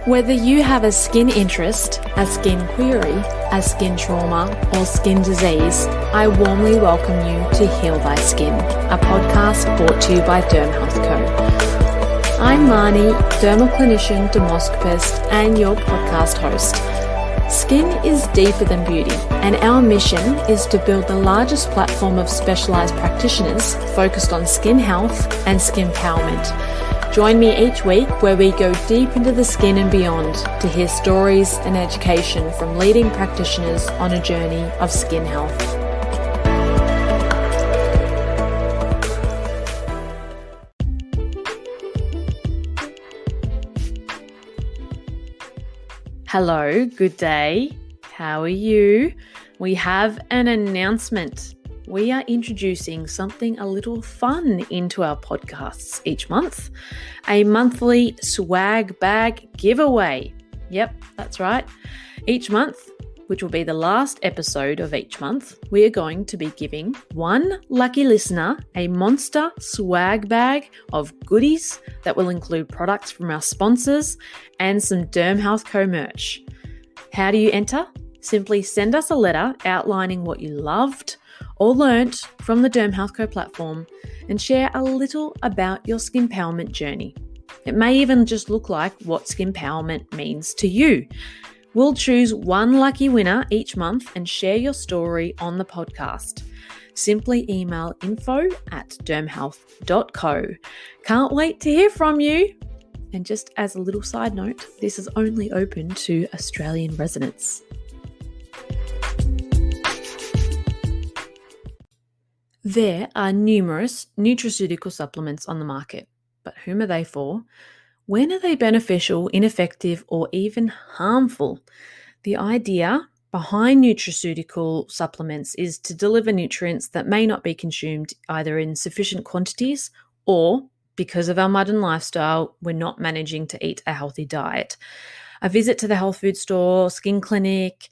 Whether you have a skin interest, a skin query, a skin trauma, or skin disease, I warmly welcome you to Heal Thy Skin, a podcast brought to you by Derm Health Co. I'm Marnie, dermal clinician, dermoscopist, and your podcast host. Skin is deeper than beauty, and our mission is to build the largest platform of specialised practitioners focused on skin health and skin empowerment. Join me each week where we go deep into the skin and beyond to hear stories and education from leading practitioners on a journey of skin health. Hello, good day. How are you? We have an announcement. We are introducing something a little fun into our podcasts each month, a monthly swag bag giveaway. Yep, that's right. Each month, which will be the last episode of each month, we are going to be giving one lucky listener a monster swag bag of goodies that will include products from our sponsors and some Derm Health Co merch. How do you enter? Simply send us a letter outlining what you loved or learnt from the Derm Health Co platform and share a little about your skin empowerment journey. It may even just look like what skin empowerment means to you. We'll choose one lucky winner each month and share your story on the podcast. Simply email info@dermhealth.co. Can't wait to hear from you. And just as a little side note, this is only open to Australian residents. There are numerous nutraceutical supplements on the market, but whom are they for? When are they beneficial, ineffective, or even harmful? The idea behind nutraceutical supplements is to deliver nutrients that may not be consumed either in sufficient quantities or, because of our modern lifestyle, we're not managing to eat a healthy diet. A visit to the health food store, skin clinic,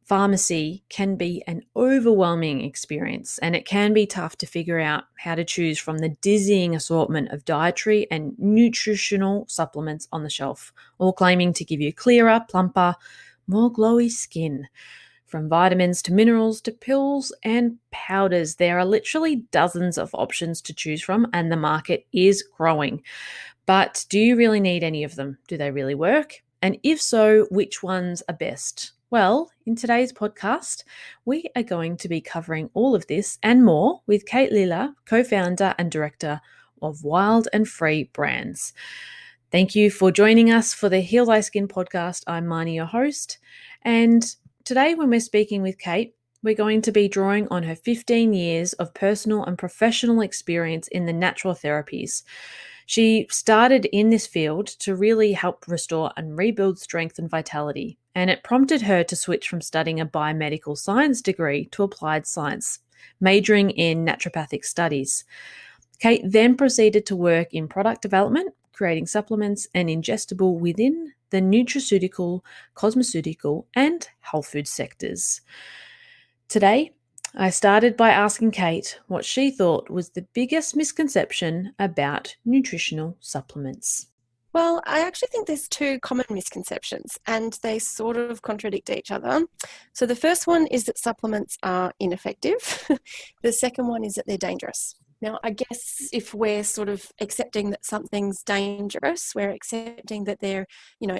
pharmacy can be an overwhelming experience, and it can be tough to figure out how to choose from the dizzying assortment of dietary and nutritional supplements on the shelf, all claiming to give you clearer, plumper, more glowy skin. From vitamins to minerals to pills and powders, there are literally dozens of options to choose from, and the market is growing. But do you really need any of them? Do they really work? And if so, which ones are best? Well, in today's podcast, we are going to be covering all of this and more with Cate Lilja, co-founder and director of Wild and Free Brands. Thank you for joining us for the Heal Thy Skin podcast. I'm Marnie, your host. And today when we're speaking with Cate, we're going to be drawing on her 15 years of personal and professional experience in the natural therapies. She started in this field to really help restore and rebuild strength and vitality, and it prompted her to switch from studying a biomedical science degree to applied science, majoring in naturopathic studies. Cate then proceeded to work in product development, creating supplements and ingestible within the nutraceutical, cosmeceutical, and health food sectors. Today, I started by asking Cate what she thought was the biggest misconception about nutritional supplements. Well, I actually think there's two common misconceptions and they sort of contradict each other. So the first one is that supplements are ineffective. The second one is that they're dangerous. Now, I guess if we're sort of accepting that something's dangerous, we're accepting that they're,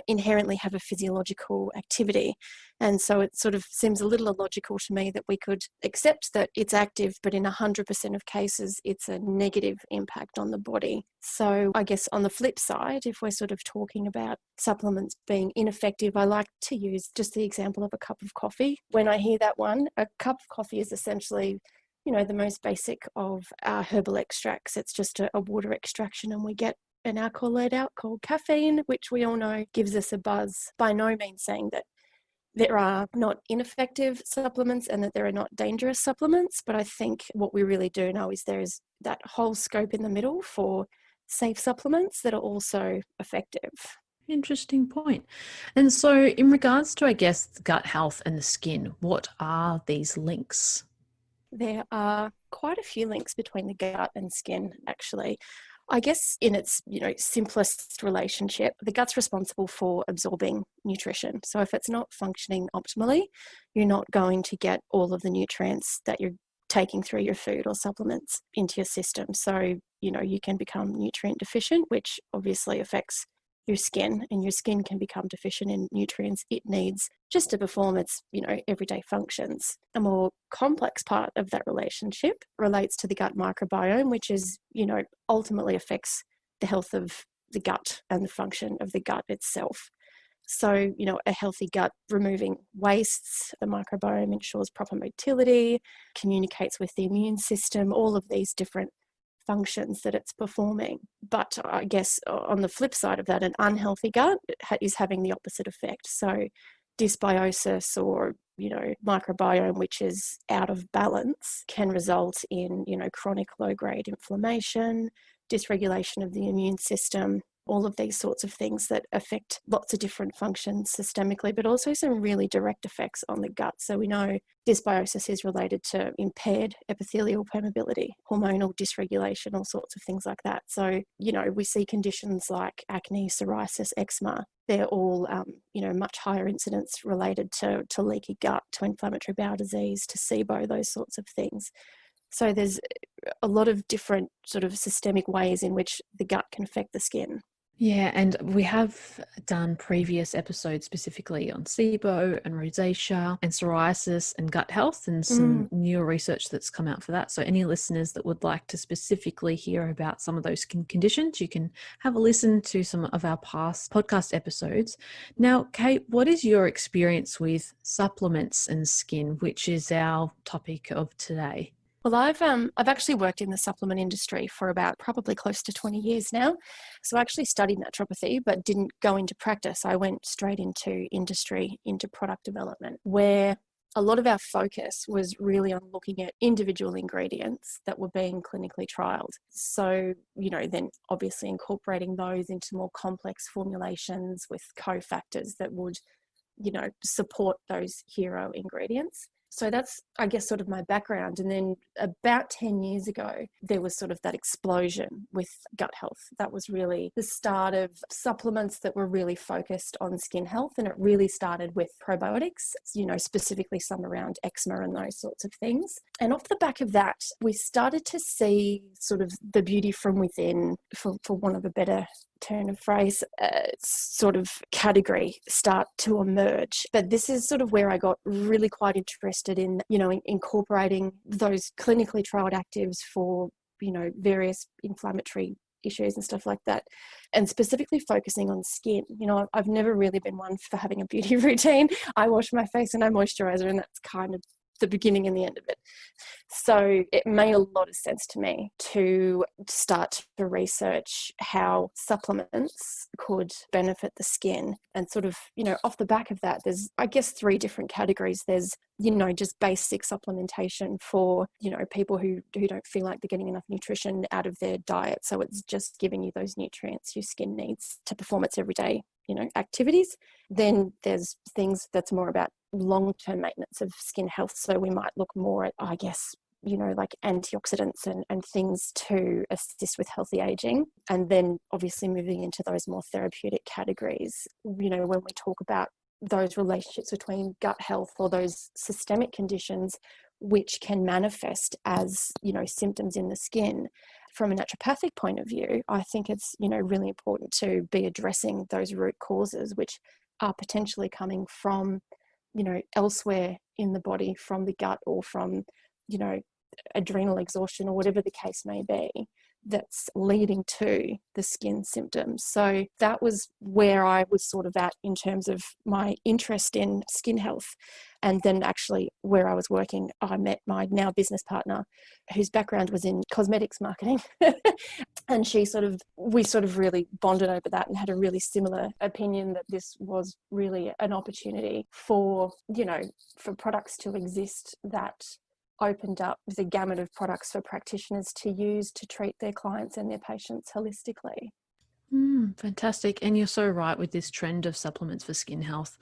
inherently have a physiological activity. And so it sort of seems a little illogical to me that we could accept that it's active, but in 100% of cases, it's a negative impact on the body. So I guess on the flip side, if we're sort of talking about supplements being ineffective, I like to use just the example of a cup of coffee. When I hear that one, a cup of coffee is essentially the most basic of our herbal extracts. It's just a water extraction, and we get an alcohol let out called caffeine, which we all know gives us a buzz. By no means saying that there are not ineffective supplements and that there are not dangerous supplements, but I think what we really do know is there is that whole scope in the middle for safe supplements that are also effective. Interesting point. And so in regards to, I guess, gut health and the skin, what are these links? There are quite a few links between the gut and skin, actually. I guess in its, simplest relationship, the gut's responsible for absorbing nutrition. So if it's not functioning optimally, you're not going to get all of the nutrients that you're taking through your food or supplements into your system. So, you can become nutrient deficient, which obviously affects your skin, and your skin can become deficient in nutrients it needs just to perform its, everyday functions. A more complex part of that relationship relates to the gut microbiome, which is, ultimately affects the health of the gut and the function of the gut itself. So, a healthy gut removing wastes, the microbiome ensures proper motility, communicates with the immune system, all of these different functions that it's performing. But I guess on the flip side of that, an unhealthy gut is having the opposite effect. So dysbiosis or, microbiome, which is out of balance, can result in, chronic low-grade inflammation, dysregulation of the immune system, all of these sorts of things that affect lots of different functions systemically, but also some really direct effects on the gut. So we know dysbiosis is related to impaired epithelial permeability, hormonal dysregulation, all sorts of things like that. So, we see conditions like acne, psoriasis, eczema. They're all, much higher incidence related to leaky gut, to inflammatory bowel disease, to SIBO, those sorts of things. So there's a lot of different sort of systemic ways in which the gut can affect the skin. Yeah, and we have done previous episodes specifically on SIBO and rosacea and psoriasis and gut health, and some newer research that's come out for that. So any listeners that would like to specifically hear about some of those skin conditions, you can have a listen to some of our past podcast episodes. Now, Kate, what is your experience with supplements and skin, which is our topic of today? Well, I've actually worked in the supplement industry for about probably close to 20 years now. So I actually studied naturopathy, but didn't go into practice. I went straight into industry, into product development, where a lot of our focus was really on looking at individual ingredients that were being clinically trialed. So, then obviously incorporating those into more complex formulations with cofactors that would, support those hero ingredients. So that's, I guess, sort of my background. And then about 10 years ago, there was sort of that explosion with gut health. That was really the start of supplements that were really focused on skin health. And it really started with probiotics, specifically some around eczema and those sorts of things. And off the back of that, we started to see sort of the beauty from within, for want of a better turn of phrase, sort of category start to emerge. But this is sort of where I got really quite interested in, incorporating those clinically trialed actives for, various inflammatory issues and stuff like that, and specifically focusing on skin. I've never really been one for having a beauty routine. I wash my face and I moisturize, and that's kind of the beginning and the end of it. So it made a lot of sense to me to start to research how supplements could benefit the skin. And sort of, off the back of that, there's, I guess, 3 different categories. There's, just basic supplementation for, people who don't feel like they're getting enough nutrition out of their diet. So it's just giving you those nutrients your skin needs to perform its everyday, activities. Then there's things that's more about long-term maintenance of skin health. So we might look more at, I guess, like antioxidants and things to assist with healthy aging. And then obviously moving into those more therapeutic categories, when we talk about those relationships between gut health or those systemic conditions, which can manifest as, symptoms in the skin. From a naturopathic point of view, I think it's, really important to be addressing those root causes, which are potentially coming from, elsewhere in the body, from the gut or from, adrenal exhaustion or whatever the case may be, that's leading to the skin symptoms. So that was where I was sort of at in terms of my interest in skin health. And then actually where I was working, I met my now business partner, whose background was in cosmetics marketing. And we sort of really bonded over that and had a really similar opinion that this was really an opportunity for, for products to exist that opened up the gamut of products for practitioners to use to treat their clients and their patients holistically. Fantastic. And you're so right with this trend of supplements for skin health.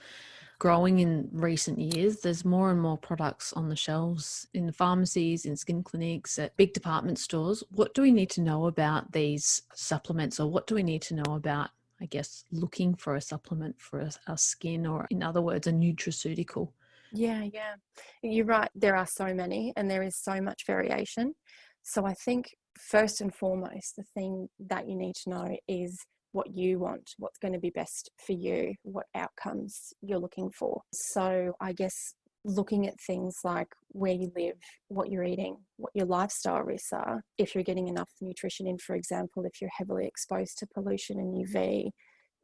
growing in recent years. There's more and more products on the shelves in the pharmacies, in skin clinics, at big department stores. What do we need to know about these supplements, or what do we need to know about, I guess, looking for a supplement for our skin, or in other words, a nutraceutical? Yeah, yeah. You're right. There are so many and there is so much variation. So I think first and foremost, the thing that you need to know is what you want, what's going to be best for you, what outcomes you're looking for. So I guess looking at things like where you live, what you're eating, what your lifestyle risks are, if you're getting enough nutrition in, for example, if you're heavily exposed to pollution and UV,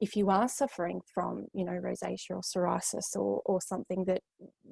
if you are suffering from, rosacea or psoriasis or something that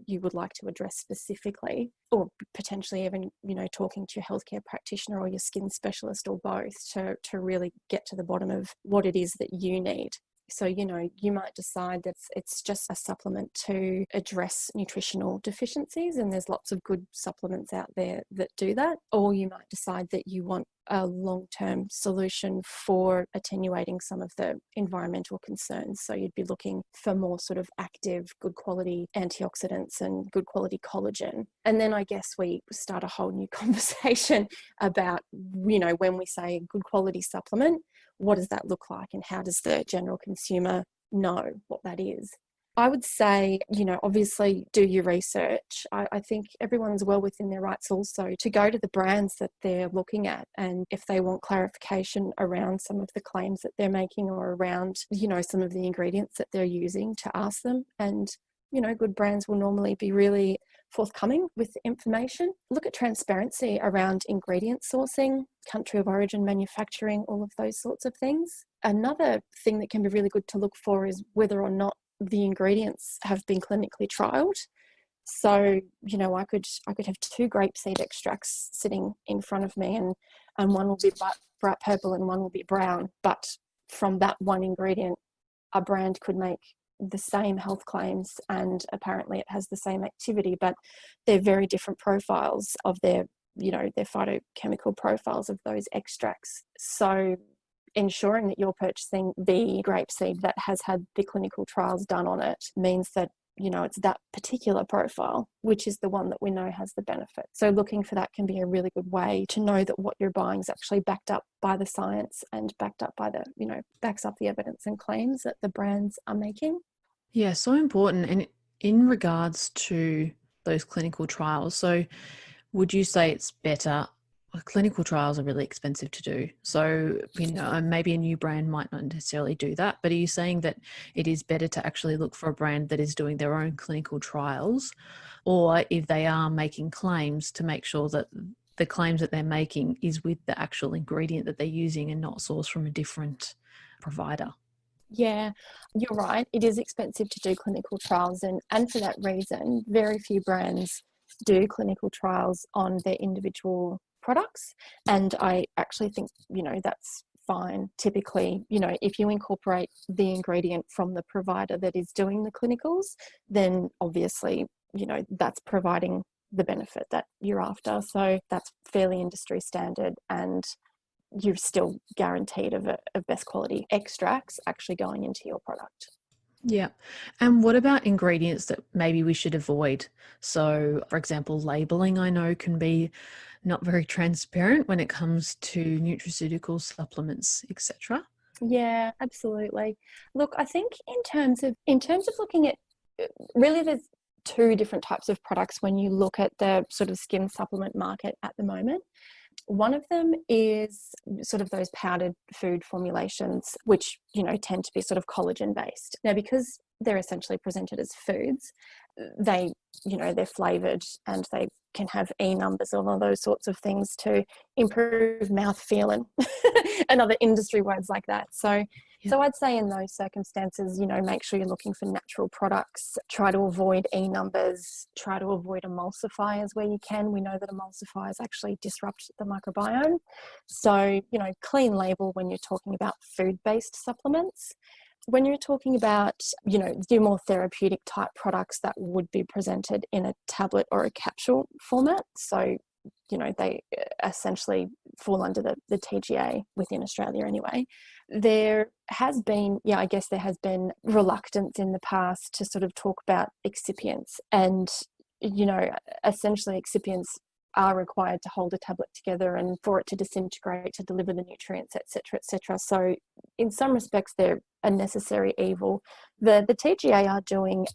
you would like to address specifically, or potentially even, talking to your healthcare practitioner or your skin specialist or both to really get to the bottom of what it is that you need. So, you might decide that it's just a supplement to address nutritional deficiencies, and there's lots of good supplements out there that do that. Or you might decide that you want a long-term solution for attenuating some of the environmental concerns. So you'd be looking for more sort of active, good quality antioxidants and good quality collagen. And then I guess we start a whole new conversation about, when we say good quality supplement, what does that look like and how does the general consumer know what that is? I would say, obviously do your research. I think everyone's well within their rights also to go to the brands that they're looking at. And if they want clarification around some of the claims that they're making or around, some of the ingredients that they're using, to ask them. And, good brands will normally be really forthcoming with information. Look at transparency around ingredient sourcing, country of origin, manufacturing, all of those sorts of things. Another thing that can be really good to look for is whether or not the ingredients have been clinically trialed. So, I could have two grapeseed extracts sitting in front of me, and one will be bright purple and one will be brown. But from that one ingredient, a brand could make the same health claims, and apparently it has the same activity, but they're very different profiles of their phytochemical profiles of those extracts. So ensuring that you're purchasing the grapeseed that has had the clinical trials done on it means that, it's that particular profile, which is the one that we know has the benefit. So looking for that can be a really good way to know that what you're buying is actually backed up by the science and backed up by backs up the evidence and claims that the brands are making. Yeah, so important. And in regards to those clinical trials, so would you say it's better? Clinical trials are really expensive to do. So, maybe a new brand might not necessarily do that, but are you saying that it is better to actually look for a brand that is doing their own clinical trials, or if they are making claims, to make sure that the claims that they're making is with the actual ingredient that they're using and not sourced from a different provider? Yeah, you're right. It is expensive to do clinical trials, and for that reason, very few brands do clinical trials on their individual products. And I actually think, that's fine. Typically, if you incorporate the ingredient from the provider that is doing the clinicals, then obviously, that's providing the benefit that you're after. So that's fairly industry standard, and you're still guaranteed of best quality extracts actually going into your product. Yeah. And what about ingredients that maybe we should avoid? So, for example, labeling, I know, can be not very transparent when it comes to nutraceutical supplements, etc. Yeah, absolutely. Look, I think in terms of looking at, really there's two different types of products when you look at the sort of skin supplement market at the moment. One of them is sort of those powdered food formulations, which, tend to be sort of collagen based. Now, because they're essentially presented as foods, they're flavored and they can have E numbers and all those sorts of things to improve mouthfeel and other industry words like that. So I'd say in those circumstances, make sure you're looking for natural products. Try to avoid E numbers. Try to avoid emulsifiers where you can. We know that emulsifiers actually disrupt the microbiome. So, clean label when you're talking about food-based supplements. When you're talking about, your more therapeutic type products that would be presented in a tablet or a capsule format, so they essentially fall under the TGA within Australia anyway. There has been, I guess there has been reluctance in the past to sort of talk about excipients, and essentially excipients are required to hold a tablet together and for it to disintegrate to deliver the nutrients, etc., etc. So in some respects they're a necessary evil. The TGA are doing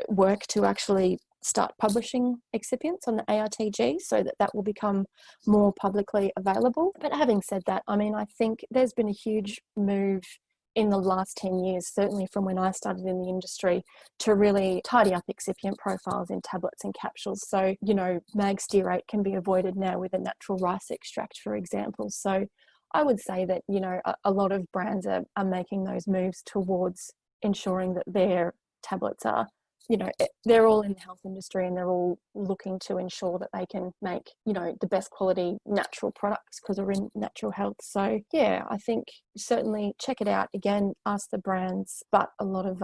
work to actually start publishing excipients on the ARTG so that will become more publicly available. But having said that, I mean, I think there's been a huge move in the last 10 years, certainly from when I started in the industry, to really tidy up excipient profiles in tablets and capsules. So, mag stearate can be avoided now with a natural rice extract, for example. So I would say that, a lot of brands are making those moves towards ensuring that their tablets are, they're all in the health industry and they're all looking to ensure that they can make, the best quality natural products because they're in natural health. So yeah, I think certainly check it out. Again, ask the brands, but a lot of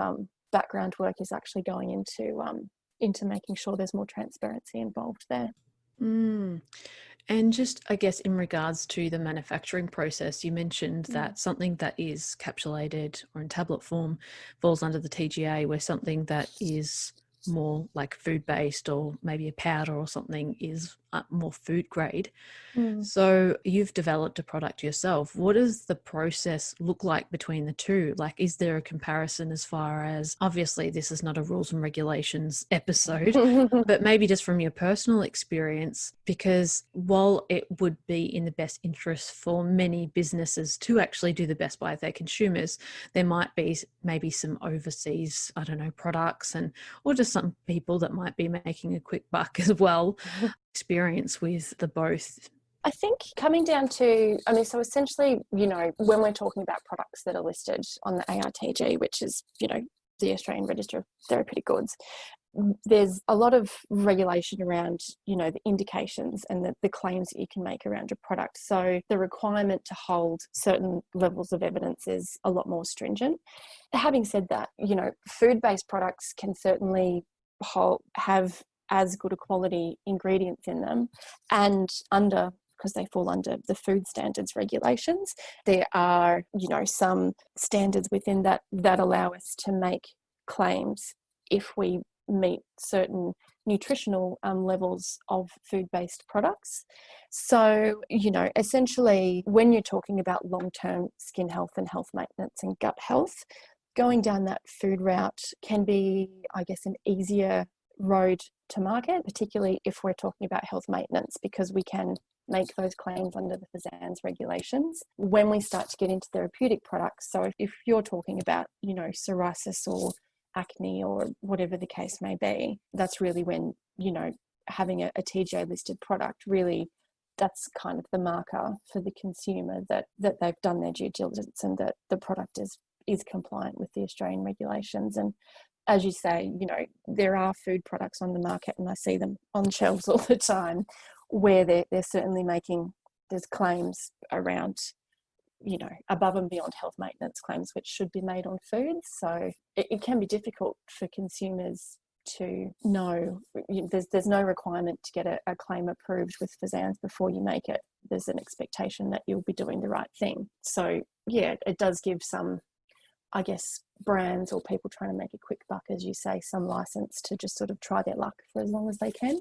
background work is actually going into making sure there's more transparency involved there. And just, I guess, in regards to the manufacturing process, you mentioned that something that is capsulated or in tablet form falls under the TGA, where something that is more like food-based or maybe a powder or something is more food grade. So you've developed a product yourself. What does the process look like between the two? Like, is there a comparison as far as, obviously this is not a rules and regulations episode, but maybe just from your personal experience, because while it would be in the best interest for many businesses to actually do the best by their consumers, there might be maybe some overseas, I don't know, products or just some people that might be making a quick buck as well. Experience with the both. I think coming down to, so essentially, when we're talking about products that are listed on the ARTG, which is, the Australian Register of Therapeutic Goods, there's a lot of regulation around, the indications and the claims that you can make around your product. So the requirement to hold certain levels of evidence is a lot more stringent. Having said that, food-based products can certainly have as good a quality ingredients in them, and because they fall under the food standards regulations, there are, some standards within that allow us to make claims if we meet certain nutritional levels of food-based products. So, essentially, when you're talking about long-term skin health and health maintenance and gut health, going down that food route can be, I guess, an easier road to market, particularly if we're talking about health maintenance, because we can make those claims under the FSANZ regulations. When we start to get into therapeutic products, so if you're talking about, psoriasis or acne or whatever the case may be, that's really when, having a TGA listed product, really that's kind of the marker for the consumer that they've done their due diligence and that the product is compliant with the Australian regulations. And as you say, there are food products on the market, and I see them on shelves all the time, where they're certainly making, there's claims around, above and beyond health maintenance claims, which should be made on foods. So it can be difficult for consumers to know. There's no requirement to get a claim approved with FSANZ before you make it. There's an expectation that you'll be doing the right thing. So yeah, it does give some, I guess, brands or people trying to make a quick buck, as you say, some license to just sort of try their luck for as long as they can.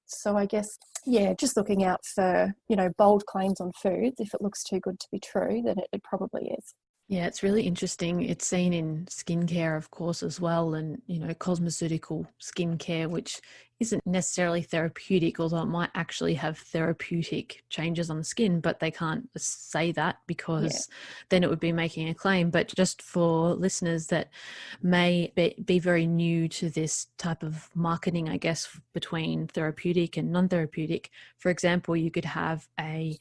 So I guess, yeah, just looking out for, bold claims on foods. If it looks too good to be true, then it probably is. Yeah, it's really interesting. It's seen in skincare, of course, as well, and, cosmeceutical skincare, which isn't necessarily therapeutic, although it might actually have therapeutic changes on the skin, but they can't say that because then it would be making a claim. But just for listeners that may be very new to this type of marketing, I guess, between therapeutic and non-therapeutic, for example, you could have a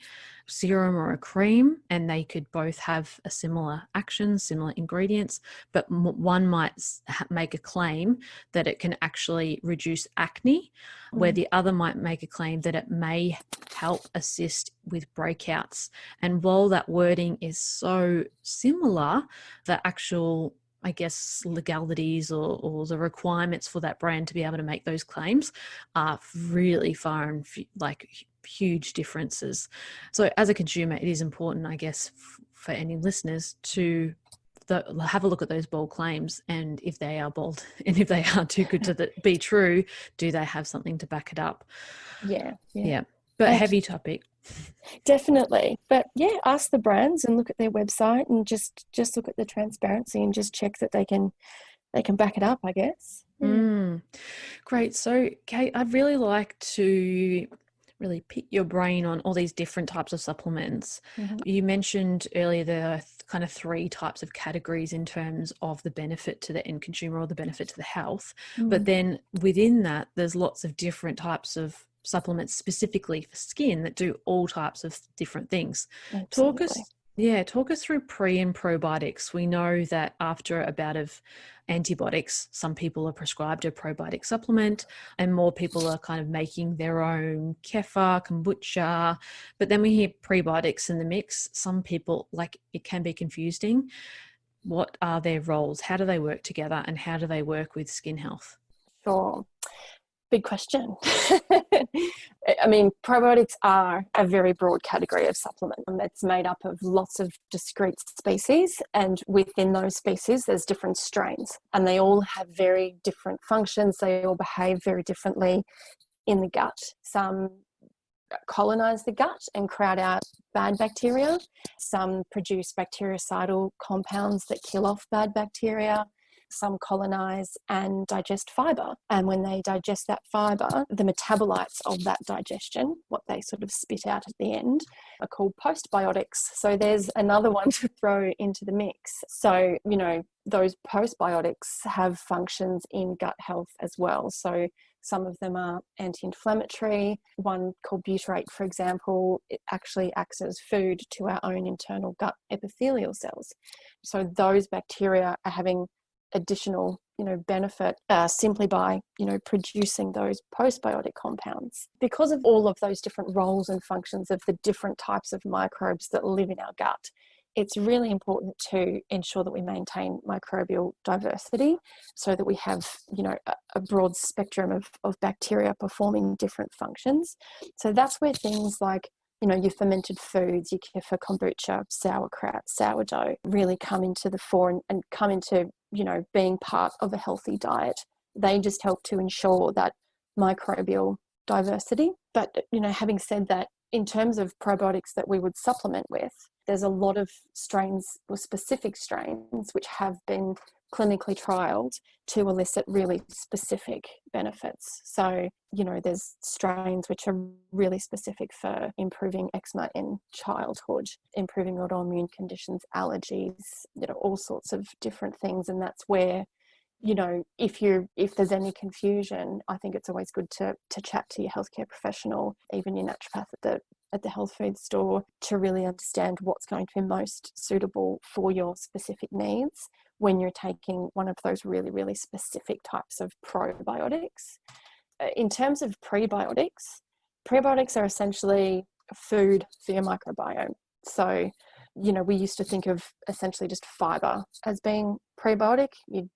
serum or a cream, and they could both have a similar action, similar ingredients, but one might make a claim that it can actually reduce acne, where the other might make a claim that it may help assist with breakouts. And while that wording is so similar, the actual, I guess, legalities or the requirements for that brand to be able to make those claims are really far and huge differences. So as a consumer, it is important, I guess, for any listeners to have a look at those bold claims, and if they are bold and if they are too good to be true, do they have something to back it up? Yeah. But heavy topic. Definitely. But yeah, ask the brands and look at their website and just look at the transparency and just check that they can back it up, I guess. Great. So, Kate, I'd really like to really pick your brain on all these different types of supplements. You mentioned earlier there are kind of 3 types of categories in terms of the benefit to the end consumer or the benefit to the health. But then within that, there's lots of different types of supplements specifically for skin that do all types of different things. Absolutely. Talk us through pre and probiotics. We know that after a bout of antibiotics, some people are prescribed a probiotic supplement, and more people are kind of making their own kefir, kombucha. But then we hear prebiotics in the mix. Some people, like, it can be confusing. What are their roles? How do they work together, and how do they work with skin health? Sure. Big question. I mean, probiotics are a very broad category of supplement. It's made up of lots of discrete species, and within those species, there's different strains, and they all have very different functions. They all behave very differently in the gut. Some colonize the gut and crowd out bad bacteria. Some produce bactericidal compounds that kill off bad bacteria. Some colonize and digest fiber. And when they digest that fiber, the metabolites of that digestion, what they sort of spit out at the end, are called postbiotics. So there's another one to throw into the mix. So, you know, those postbiotics have functions in gut health as well. So some of them are anti-inflammatory. One called butyrate, for example, it actually acts as food to our own internal gut epithelial cells. So those bacteria are having additional, benefit simply by, producing those postbiotic compounds. Because of all of those different roles and functions of the different types of microbes that live in our gut, it's really important to ensure that we maintain microbial diversity so that we have, a broad spectrum of bacteria performing different functions. So that's where things like, your fermented foods, your kefir, kombucha, sauerkraut, sourdough really come into the fore and come into, being part of a healthy diet. They just help to ensure that microbial diversity. But, having said that, in terms of probiotics that we would supplement with, there's a lot of strains or specific strains which have been clinically trialed to elicit really specific benefits. So, there's strains which are really specific for improving eczema in childhood, improving autoimmune conditions, allergies, all sorts of different things. And that's where, if there's any confusion, I think it's always good to chat to your healthcare professional, even your naturopath at the health food store, to really understand what's going to be most suitable for your specific needs when you're taking one of those really, really specific types of probiotics. In terms of prebiotics are essentially food for your microbiome. So, we used to think of essentially just fiber as being prebiotic. You'd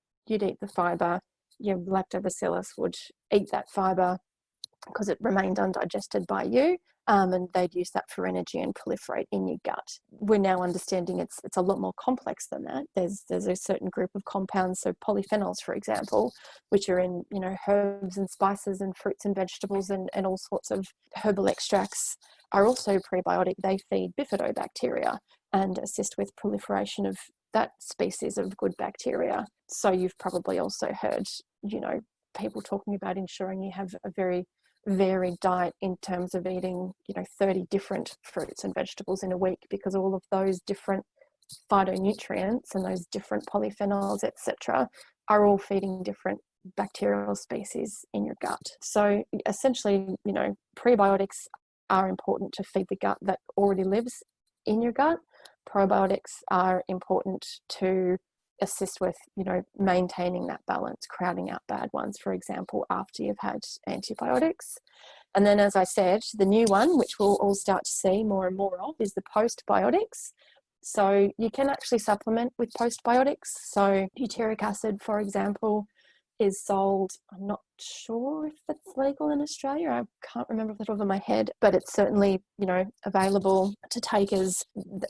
eat the fiber, your lactobacillus would eat that fiber because it remained undigested by you, and they'd use that for energy and proliferate in your gut. We're now understanding it's a lot more complex than that. There's a certain group of compounds, so polyphenols, for example, which are in herbs and spices and fruits and vegetables and all sorts of herbal extracts, are also prebiotic. They feed bifidobacteria and assist with proliferation of that species of good bacteria. So you've probably also heard, people talking about ensuring you have a very varied diet in terms of eating 30 different fruits and vegetables in a week, because all of those different phytonutrients and those different polyphenols, etc., are all feeding different bacterial species in your gut. So essentially, prebiotics are important to feed the gut that already lives in your gut. Probiotics are important to assist with, maintaining that balance, crowding out bad ones, for example, after you've had antibiotics. And then, as I said, the new one, which we'll all start to see more and more of, is the postbiotics. So you can actually supplement with postbiotics. So butyric acid, for example, is sold. I'm not sure if it's legal in Australia. I can't remember off the top of my head, but it's certainly, available to take as,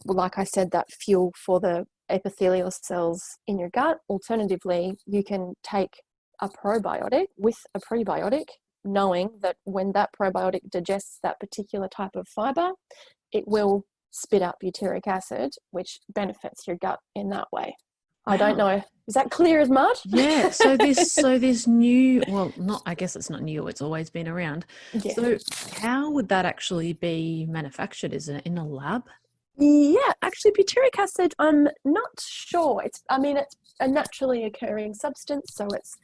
like I said, that fuel for the epithelial cells in your gut. Alternatively, you can take a probiotic with a prebiotic, knowing that when that probiotic digests that particular type of fiber, it will spit out butyric acid, which benefits your gut in that way. Wow. I don't know. Is that clear as mud? Yeah. So this new, well, not, I guess it's not new. It's always been around. Yeah. So how would that actually be manufactured? Is it in a lab? Yeah, actually, butyric acid, I'm not sure. It's a naturally occurring substance, so it's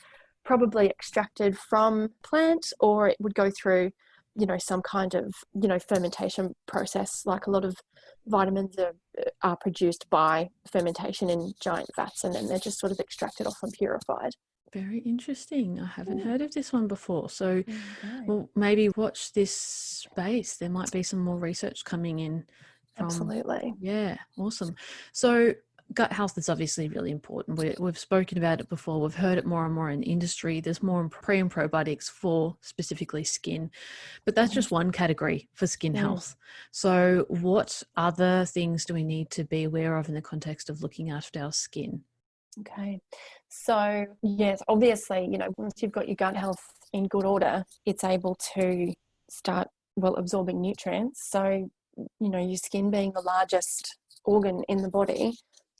probably extracted from plant, or it would go through, some kind of, fermentation process. Like a lot of vitamins are produced by fermentation in giant vats, and then they're just sort of extracted off and purified. Very interesting. I haven't heard of this one before. So, Okay. well, maybe watch this space. There might be some more research coming in from, Absolutely. yeah, awesome. So, gut health is obviously really important. We've spoken about it before. We've heard it more and more in industry. There's more pre and probiotics for specifically skin, but that's just one category for skin health. So, what other things do we need to be aware of in the context of looking after our skin? Okay. So, yes, obviously, once you've got your gut health in good order, it's able to start, absorbing nutrients. So, your skin being the largest organ in the body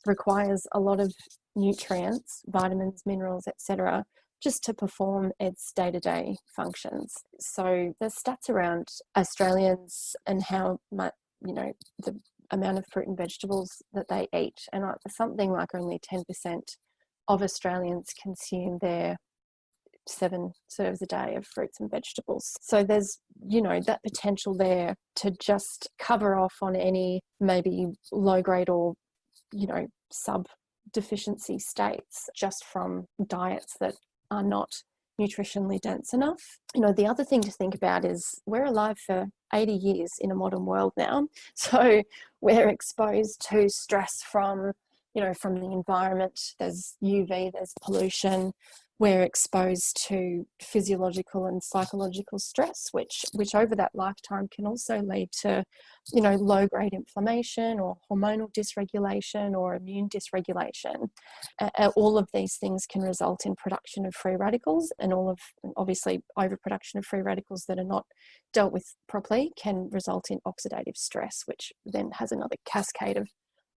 requires a lot of nutrients, vitamins, minerals, etc., just to perform its day-to-day functions. So, there's stats around Australians and how much, the amount of fruit and vegetables that they eat, and something like only 10% of Australians consume their 7 serves a day of fruits and vegetables. So there's, that potential there to just cover off on any maybe low grade or, sub deficiency states just from diets that are not nutritionally dense enough. The other thing to think about is we're alive for 80 years in a modern world now. So we're exposed to stress from the environment. There's UV, there's pollution. We're exposed to physiological and psychological stress, which over that lifetime can also lead to, low-grade inflammation or hormonal dysregulation or immune dysregulation. All of these things can result in production of free radicals, and obviously overproduction of free radicals that are not dealt with properly can result in oxidative stress, which then has another cascade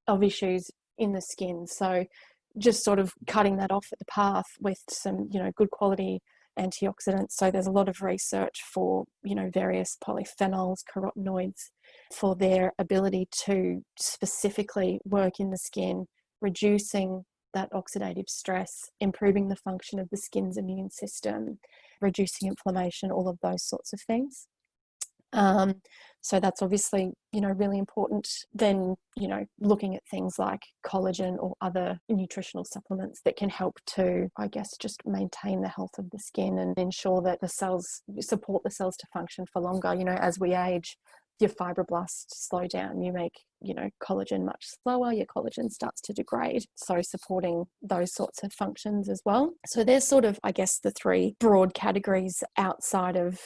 of issues in the skin. So just sort of cutting that off at the path with some, good quality antioxidants. So there's a lot of research for, various polyphenols, carotenoids, for their ability to specifically work in the skin, reducing that oxidative stress, improving the function of the skin's immune system, reducing inflammation, all of those sorts of things. So that's obviously, really important. Then, looking at things like collagen or other nutritional supplements that can help to, I guess, just maintain the health of the skin and ensure that support the cells to function for longer. As we age, your fibroblasts slow down, you make, collagen much slower, your collagen starts to degrade. So supporting those sorts of functions as well. So there's sort of, I guess, the three broad categories outside of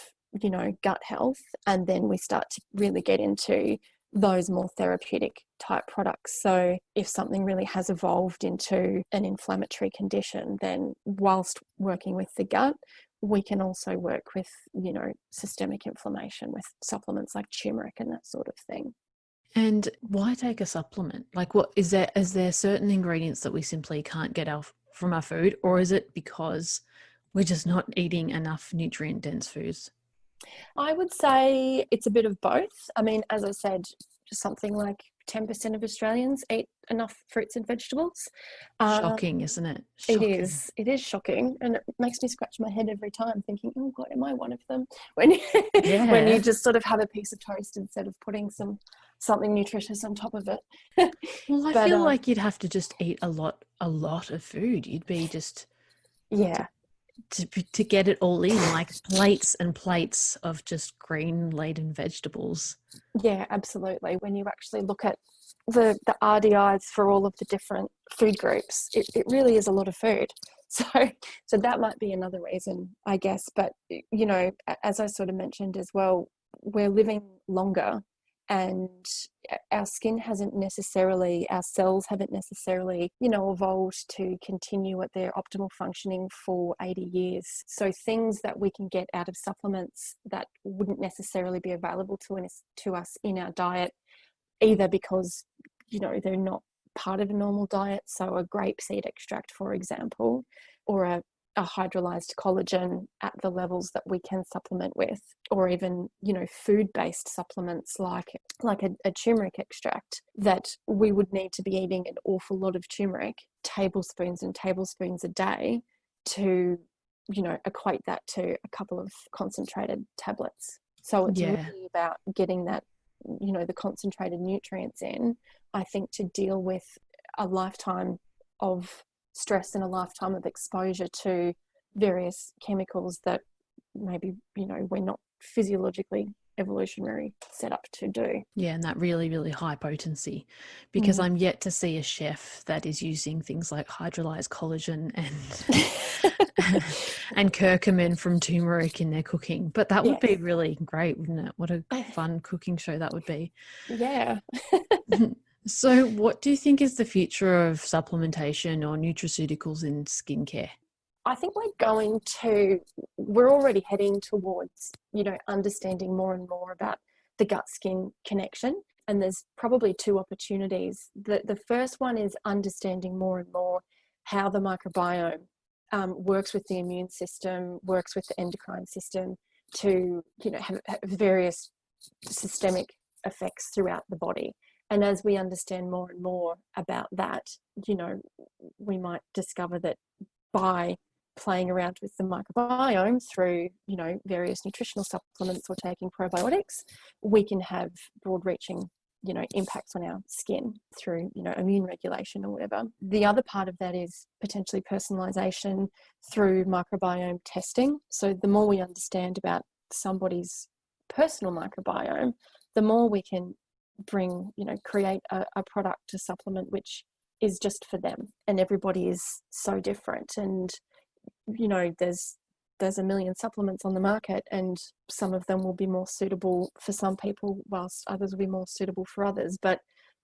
gut health, and then we start to really get into those more therapeutic type products. So if something really has evolved into an inflammatory condition, then whilst working with the gut, we can also work with systemic inflammation with supplements like turmeric and that sort of thing. And why take a supplement? Like, what is there certain ingredients that we simply can't get from our food, or is it because we're just not eating enough nutrient dense foods? I would say it's a bit of both. I mean, as I said, something like 10% of Australians eat enough fruits and vegetables. Shocking, isn't it? Shocking. It is shocking, and it makes me scratch my head every time thinking, oh God, am I one of them? When when you just sort of have a piece of toast instead of putting something nutritious on top of it. Well, I feel like you'd have to just eat a lot of food. You'd be just to get it all in, like plates and plates of just green laden vegetables. Yeah, absolutely. When you actually look at the RDIs for all of the different food groups, it really is a lot of food. So that might be another reason, I guess. But, you know, as I sort of mentioned as well, we're living longer, and our skin hasn't necessarily, our cells haven't necessarily, you know, evolved to continue at their optimal functioning for 80 years. So things that we can get out of supplements that wouldn't necessarily be available to us in our diet, either because, you know, they're not part of a normal diet. So a grape seed extract, for example, or a hydrolyzed collagen at the levels that we can supplement with, or even, you know, food-based supplements like a turmeric extract, that we would need to be eating an awful lot of turmeric, tablespoons and tablespoons a day, to, you know, equate that to a couple of concentrated tablets. So it's Yeah. really about getting that, you know, the concentrated nutrients in, I think, to deal with a lifetime of stress and a lifetime of exposure to various chemicals that maybe, you know, we're not physiologically evolutionary set up to do. Yeah, and that really, really high potency, because Mm. I'm yet to see a chef that is using things like hydrolyzed collagen and curcumin from turmeric in their cooking. But that would be Yes. really great, wouldn't it? What a fun cooking show that would be. Yeah. So, what do you think is the future of supplementation or nutraceuticals in skincare? I think we're already heading towards, you know, understanding more and more about the gut skin connection. And there's probably two opportunities. The first one is understanding more and more how the microbiome works with the immune system, works with the endocrine system to, you know, have various systemic effects throughout the body. And as we understand more and more about that, you know, we might discover that by playing around with the microbiome through, you know, various nutritional supplements or taking probiotics, we can have broad reaching, you know, impacts on our skin through, you know, immune regulation or whatever. The other part of that is potentially personalization through microbiome testing. So the more we understand about somebody's personal microbiome, the more we can bring, you know, create a product, a supplement which is just for them. And everybody is so different. And, you know, there's a million supplements on the market, and some of them will be more suitable for some people whilst others will be more suitable for others. But,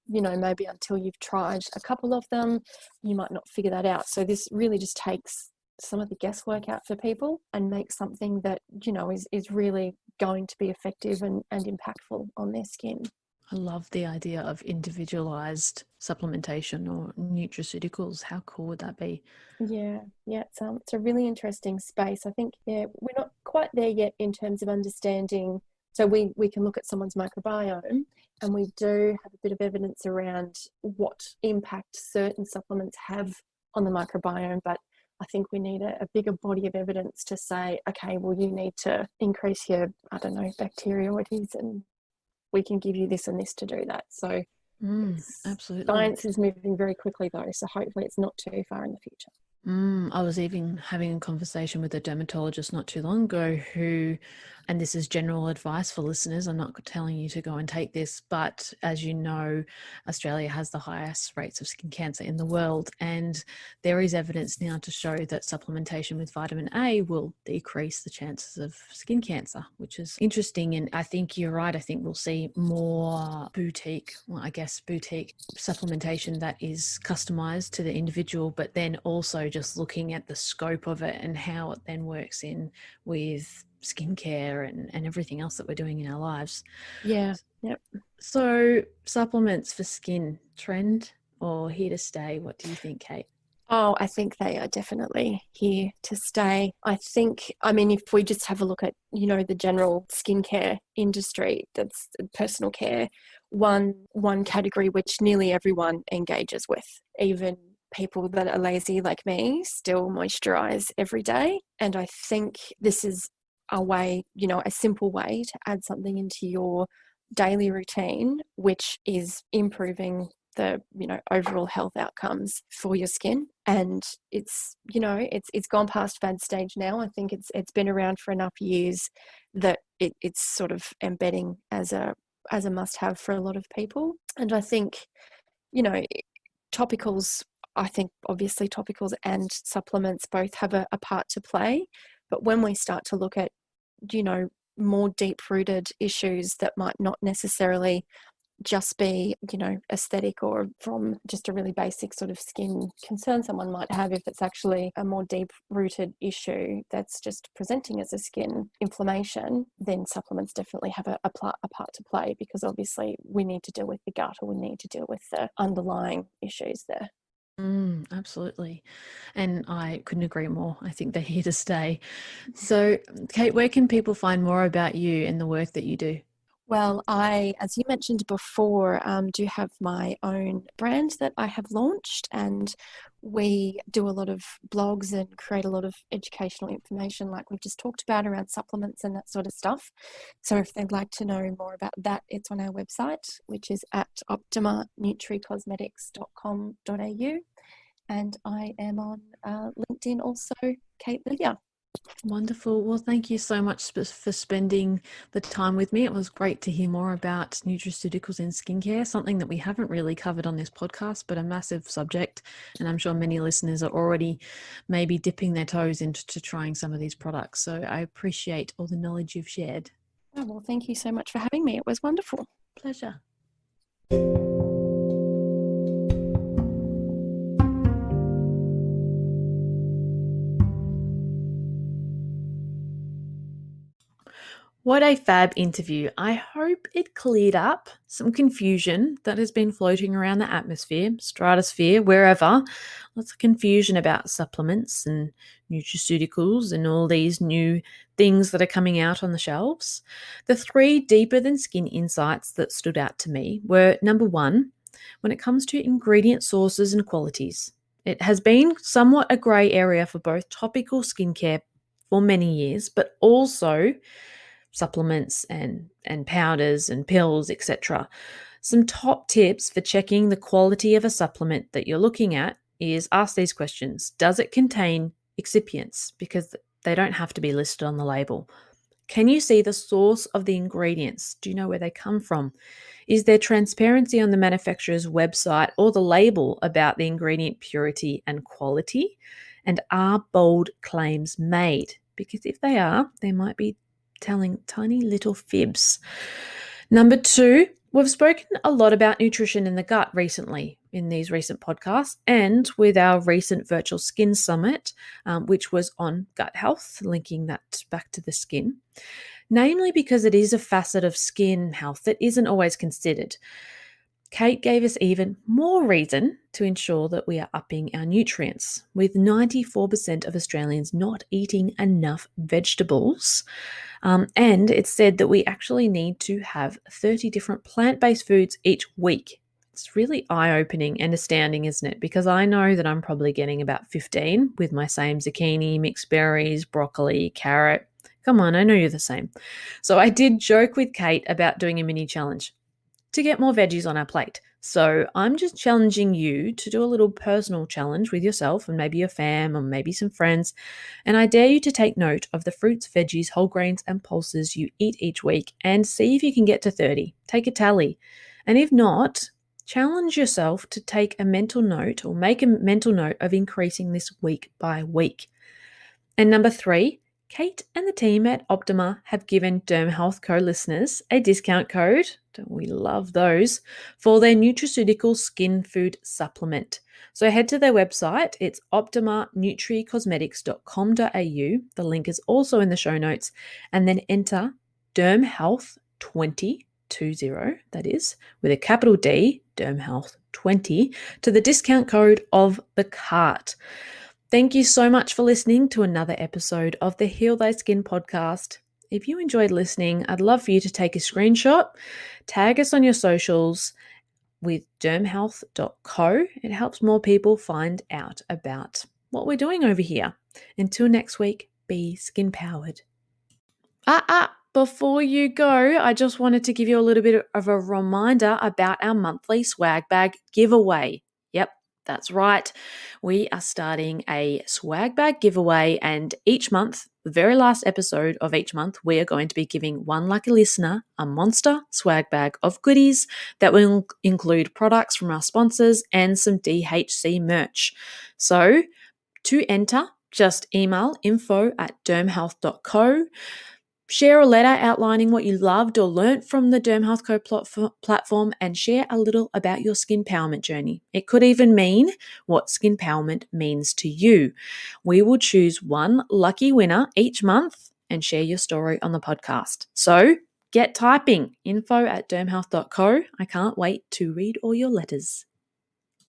you know, maybe until you've tried a couple of them, you might not figure that out. So this really just takes some of the guesswork out for people and makes something that, you know, is really going to be effective and impactful on their skin. I love the idea of individualized supplementation or nutraceuticals. How cool would that be? Yeah, it's a really interesting space. I think, yeah, we're not quite there yet in terms of understanding. So we can look at someone's microbiome, and we do have a bit of evidence around what impact certain supplements have on the microbiome, but I think we need a bigger body of evidence to say, okay, well, you need to increase your, I don't know, bacteroides, and we can give you this and this to do that. So Absolutely. science is moving very quickly though, so hopefully it's not too far in the future. I was even having a conversation with a dermatologist not too long ago who, and this is general advice for listeners, I'm not telling you to go and take this, but as you know, Australia has the highest rates of skin cancer in the world. And there is evidence now to show that supplementation with vitamin A will decrease the chances of skin cancer, which is interesting. And I think you're right. I think we'll see more boutique supplementation that is customized to the individual, but then also just looking at the scope of it and how it then works in with skincare and everything else that we're doing in our lives. Yeah. Yep. So supplements for skin, trend or here to stay? What do you think, Kate? Oh, I think they are definitely here to stay. I think, I mean, if we just have a look at, you know, the general skincare industry, that's personal care, one category which nearly everyone engages with, even people that are lazy like me, still moisturize every day. And I think this is a way, you know, a simple way to add something into your daily routine, which is improving the, you know, overall health outcomes for your skin. And it's, you know, it's gone past fad stage now. I think it's been around for enough years that it's sort of embedding as a must have for a lot of people. And I think, you know, topicals I think obviously topicals and supplements both have a part to play. But when we start to look at, more deep-rooted issues that might not necessarily just be, aesthetic or from just a really basic sort of skin concern someone might have, if it's actually a more deep-rooted issue that's just presenting as a skin inflammation, then supplements definitely have a part to play, because obviously we need to deal with the gut, or we need to deal with the underlying issues there. Absolutely. And I couldn't agree more. I think they're here to stay. So, Kate, where can people find more about you and the work that you do? Well, I, as you mentioned before, do have my own brand that I have launched, and we do a lot of blogs and create a lot of educational information, like we've just talked about, around supplements and that sort of stuff. So if they'd like to know more about that, it's on our website, which is at optimanutricosmetics.com.au. And I am on LinkedIn also, Cate Lilja. Wonderful. Well, thank you so much for spending the time with me. It was great to hear more about nutraceuticals and skincare, something that we haven't really covered on this podcast, but a massive subject. And I'm sure many listeners are already maybe dipping their toes into trying some of these products. So I appreciate all the knowledge you've shared. Oh, well, thank you so much for having me. It was wonderful. Pleasure. What a fab interview. I hope it cleared up some confusion that has been floating around the atmosphere, stratosphere, wherever. Lots of confusion about supplements and nutraceuticals and all these new things that are coming out on the shelves. The three deeper than skin insights that stood out to me were: number one, when it comes to ingredient sources and qualities, it has been somewhat a grey area for both topical skincare for many years, but also supplements and powders and pills, etc. Some top tips for checking the quality of a supplement that you're looking at is: ask these questions. Does it contain excipients? Because they don't have to be listed on the label. Can you see the source of the ingredients? Do you know where they come from? Is there transparency on the manufacturer's website or the label about the ingredient purity and quality? And are bold claims made? Because if they are, they might be telling tiny little fibs. Number two, we've spoken a lot about nutrition in the gut recently in these recent podcasts, and with our recent virtual skin summit, which was on gut health, linking that back to the skin, namely because it is a facet of skin health that isn't always considered. Kate gave us even more reason to ensure that we are upping our nutrients, with 94% of Australians not eating enough vegetables. And it's said that we actually need to have 30 different plant-based foods each week. It's really eye-opening and astounding, isn't it? Because I know that I'm probably getting about 15 with my same zucchini, mixed berries, broccoli, carrot. Come on, I know you're the same. So I did joke with Kate about doing a mini challenge to get more veggies on our plate. So I'm just challenging you to do a little personal challenge with yourself and maybe your fam or maybe some friends. And I dare you to take note of the fruits, veggies, whole grains, and pulses you eat each week and see if you can get to 30. Take a tally. And if not, challenge yourself to take a mental note or make a mental note of increasing this week by week. And number three, Kate and the team at Optima have given Derm Health Co listeners a discount code, don't we love those, for their nutraceutical skin food supplement. So head to their website, it's optimanutricosmetics.com.au. The link is also in the show notes, and then enter Derm Health 20, that is, with a capital D, Derm Health 20, to the discount code of the cart. Thank you so much for listening to another episode of the Heal Thy Skin podcast. If you enjoyed listening, I'd love for you to take a screenshot, tag us on your socials with dermhealth.co. It helps more people find out about what we're doing over here. Until next week, be skin powered. Before you go, I just wanted to give you a little bit of a reminder about our monthly swag bag giveaway. Yep, That's right. We are starting a swag bag giveaway, and each month, the very last episode of each month, we are going to be giving one lucky listener a monster swag bag of goodies that will include products from our sponsors and some DHC merch. So, to enter, just email info@dermhealth.co. Share a letter outlining what you loved or learnt from the Derm Health Co platform, and share a little about your skin empowerment journey. It could even mean what skin empowerment means to you. We will choose one lucky winner each month and share your story on the podcast. So get typing, info@dermhealth.co. I can't wait to read all your letters.